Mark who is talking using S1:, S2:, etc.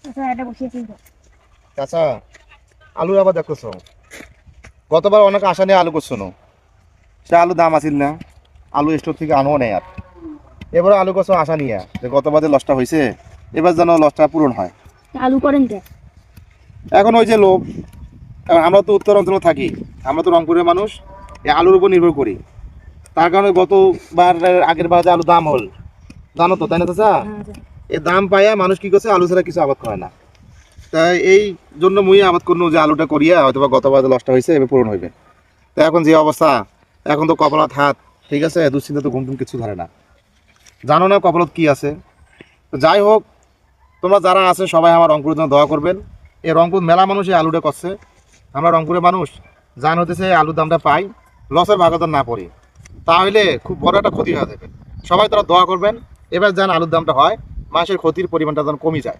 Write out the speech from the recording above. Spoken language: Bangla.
S1: আচ্ছা এটা বসিয়েছি তো।
S2: চাচা আলু আবার দেখছো, গতবার অনেক আশা নিয়ে আলু করছো না, সে আলু দাম আছিল না, আলু স্টোর থেকে আনো নেই আর। এবারে আলু করছো আশা নিয়ে যে গতবার যে লসটা হয়েছে, এবার যেন লসটা পূরণ হয়।
S1: আলু করেন কে?
S2: এখন ওই যে লোভ, এখন আমরা তো উত্তর অঞ্চলে থাকি, আমরা তো রংপুরের মানুষ, এই আলুর উপর নির্ভর করি। তার কারণে গতবার আগের বার যে আলু দাম হল, জানো তো তাই না চাচা? এই দাম পাইয়া মানুষ কি করছে, আলু ছাড়া কিছু আবাদ করে না। তাই এই জন্য মুই আবাদ করবো যে আলুটা করিয়া হয়তো বা গতবার যে লসটা হয়েছে এবার পূরণ হইবে। তো এখন যে অবস্থা, এখন তো কপালত হাত, ঠিক আছে, দুশ্চিন্তা তো ঘুম টুম কিছু ধরে না, জানো না কপালত কি আছে। তো যাই হোক, তোমরা যারা আছে সবাই আমার রংপুরের জন্য দোয়া করবেন। এই রংপুর মেলা মানুষ এই আলুটা করছে, আমরা রংপুরের মানুষ জান হতেছে আলুর দামটা পাই, লসের ভাগাদার না পড়ি, তাহলে খুব বড় একটা ক্ষতি হয়ে যাবে। সবাই তারা দোয়া করবেন, এবার যেন আলুর দামটা হয়, মাসের ক্ষতির পরিমাণটা যেন কমে যায়।